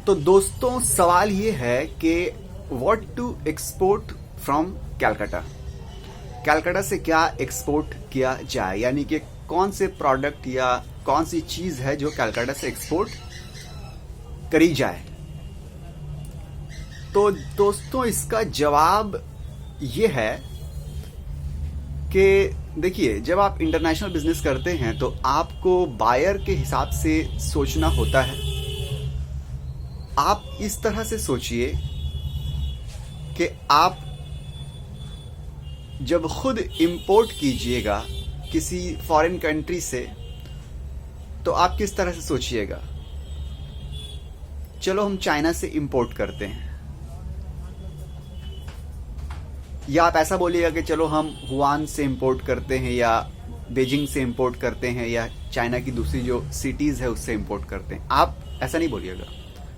तो दोस्तों सवाल ये है कि what to export from Calcutta. Calcutta से क्या एक्सपोर्ट किया जाए, यानी कि कौन से प्रोडक्ट या कौन सी चीज है जो कैलकाटा से एक्सपोर्ट करी जाए। तो दोस्तों इसका जवाब ये है कि देखिए, जब आप इंटरनेशनल बिजनेस करते हैं तो आपको बायर के हिसाब से सोचना होता है। आप इस तरह से सोचिए कि आप जब खुद इंपोर्ट कीजिएगा किसी फॉरेन कंट्री से तो आप किस तरह से सोचिएगा। चलो हम चाइना से इंपोर्ट करते हैं, या आप ऐसा बोलिएगा कि चलो हम वुहान से इंपोर्ट करते हैं या बीजिंग से इंपोर्ट करते हैं या चाइना की दूसरी जो सिटीज है उससे इंपोर्ट करते हैं। आप ऐसा नहीं बोलिएगा,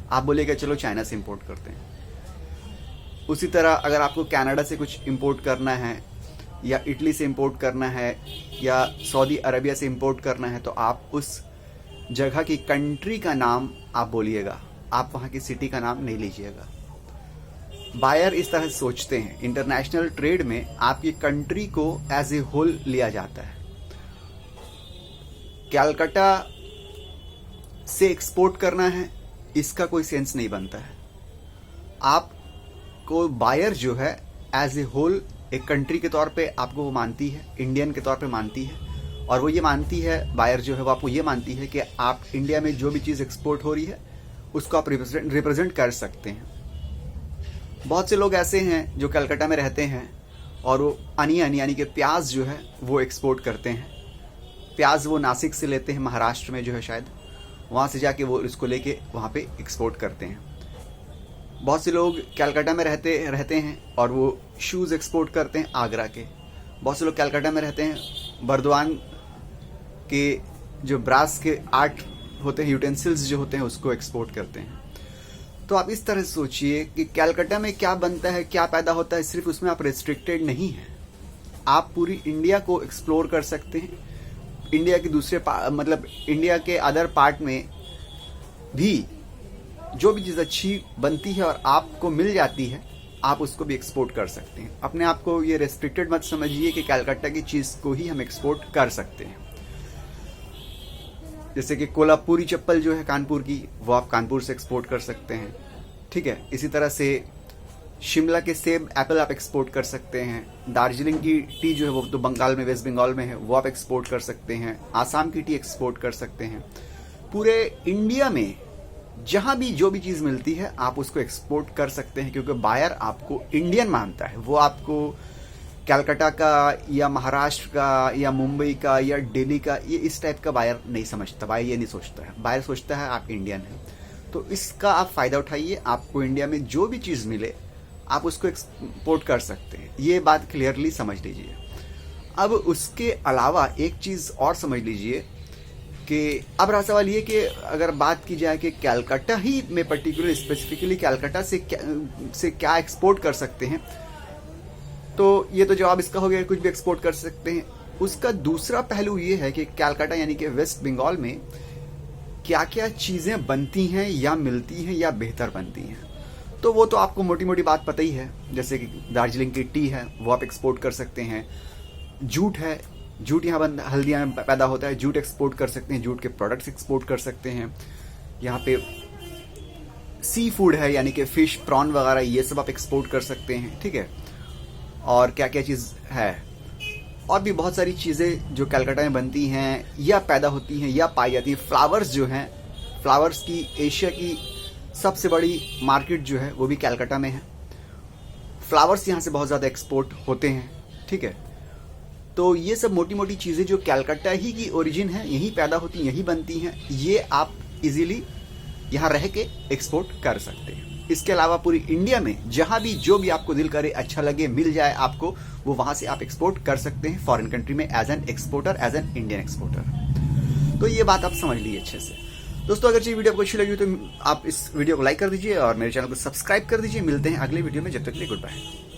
आप बोलिएगा चलो चाइना से इंपोर्ट करते हैं। उसी तरह अगर आपको कनाडा से कुछ इंपोर्ट करना है या इटली से इंपोर्ट करना है या सऊदी अरबिया से इंपोर्ट करना है तो आप उस जगह की कंट्री का नाम आप बोलिएगा, आप वहाँ की सिटी का नाम नहीं लीजिएगा। बायर इस तरह से सोचते हैं। इंटरनेशनल ट्रेड में आपकी कंट्री को एज ए होल लिया जाता है। कैलकाटा से एक्सपोर्ट करना है इसका कोई सेंस नहीं बनता है। आपको बायर जो है एज ए होल एक कंट्री के तौर पे आपको वो मानती है, इंडियन के तौर पे मानती है, और वो ये मानती है, बायर जो है वो आपको ये मानती है कि आप इंडिया में जो भी चीज़ एक्सपोर्ट हो रही है उसको आप रिप्रेजेंट कर सकते हैं। बहुत से लोग ऐसे हैं जो कलकत्ता में रहते हैं और वो अनियन यानी कि प्याज जो है वो एक्सपोर्ट करते हैं। प्याज वो नासिक से लेते हैं, महाराष्ट्र में जो है शायद, वहाँ से जाके वो इसको लेके वहाँ पे एक्सपोर्ट करते हैं। बहुत से लोग कलकत्ता में रहते हैं और वो शूज़ एक्सपोर्ट करते हैं आगरा के। बहुत से लोग कलकत्ता में रहते हैं, बर्दवान के जो ब्रास के आर्ट होते हैं, यूटेंसिल्स जो होते हैं उसको एक्सपोर्ट करते हैं। तो आप इस तरह से सोचिए कि कलकत्ता में क्या बनता है, क्या पैदा होता है, सिर्फ उसमें आप रेस्ट्रिक्टेड नहीं हैं। आप पूरी इंडिया को एक्सप्लोर कर सकते हैं। इंडिया के दूसरे मतलब इंडिया के अदर पार्ट में भी जो भी चीज़ अच्छी बनती है और आपको मिल जाती है आप उसको भी एक्सपोर्ट कर सकते हैं। अपने आप को ये रेस्ट्रिक्टेड मत समझिए कि कलकत्ता की चीज़ को ही हम एक्सपोर्ट कर सकते हैं। जैसे कि कोल्हापुरी चप्पल जो है कानपुर की, वो आप कानपुर से एक्सपोर्ट कर सकते हैं, ठीक है। इसी तरह से शिमला के सेब एप्पल आप एक्सपोर्ट कर सकते हैं। दार्जिलिंग की टी जो है वो तो बंगाल में, वेस्ट बंगाल में है, वो आप एक्सपोर्ट कर सकते हैं। आसाम की टी एक्सपोर्ट कर सकते हैं। पूरे इंडिया में जहां भी जो भी चीज़ मिलती है आप उसको एक्सपोर्ट कर सकते हैं, क्योंकि बायर आपको इंडियन मानता है। वो आपको कलकत्ता का या महाराष्ट्र का या मुंबई का या दिल्ली का ये इस टाइप का बायर नहीं समझता। बायर ये नहीं सोचता है, बायर सोचता है आप इंडियन हैं। तो इसका आप फायदा उठाइए। आपको इंडिया में जो भी चीज़ मिले आप उसको एक्सपोर्ट कर सकते हैं। ये बात क्लियरली समझ लीजिए। अब उसके अलावा एक चीज़ और समझ लीजिए कि अब रहा सवाल ये कि अगर बात की जाए कि कलकत्ता ही में पर्टिकुलर स्पेसिफिकली कलकत्ता से क्या एक्सपोर्ट कर सकते हैं, तो ये तो जवाब इसका हो गया, कुछ भी एक्सपोर्ट कर सकते हैं। उसका दूसरा पहलू ये है कि कलकत्ता यानी कि वेस्ट बंगाल में क्या क्या चीज़ें बनती हैं या मिलती हैं या बेहतर बनती हैं। तो वो तो आपको मोटी मोटी बात पता ही है। जैसे कि दार्जिलिंग की टी है वो आप एक्सपोर्ट कर सकते हैं। जूट है, जूट यहाँ हल्दिया में पैदा होता है, जूट एक्सपोर्ट कर सकते हैं, जूट के प्रोडक्ट्स एक्सपोर्ट कर सकते हैं। यहाँ पे सी फूड है यानी कि फिश, प्रॉन वगैरह ये सब आप एक्सपोर्ट कर सकते हैं, ठीक है। और क्या क्या चीज़ है, और भी बहुत सारी चीज़ें जो कलकत्ता में बनती हैं या पैदा होती हैं या पाई जाती हैं। फ्लावर्स जो हैं, फ्लावर्स की एशिया की सबसे बड़ी मार्केट जो है वो भी कलकत्ता में है। फ्लावर्स यहाँ से बहुत ज़्यादा एक्सपोर्ट होते हैं, ठीक है। तो ये सब मोटी मोटी चीज़ें जो कलकत्ता ही की ओरिजिन है, यहीं पैदा होती हैं, यहीं बनती हैं, ये आप इजीली यहाँ रह के एक्सपोर्ट कर सकते हैं। इसके अलावा पूरी इंडिया में जहां भी जो भी आपको दिल करे, अच्छा लगे, मिल जाए आपको, वो वहां से आप एक्सपोर्ट कर सकते हैं फॉरेन कंट्री में as an exporter, as an Indian exporter. तो ये बात आप समझ लीजिए अच्छे से। दोस्तों अगर ये वीडियो आपको अच्छी लगी तो आप इस वीडियो को लाइक कर दीजिए और मेरे चैनल को सब्सक्राइब कर दीजिए। मिलते हैं अगले वीडियो में, जब तक के लिए गुड बाय।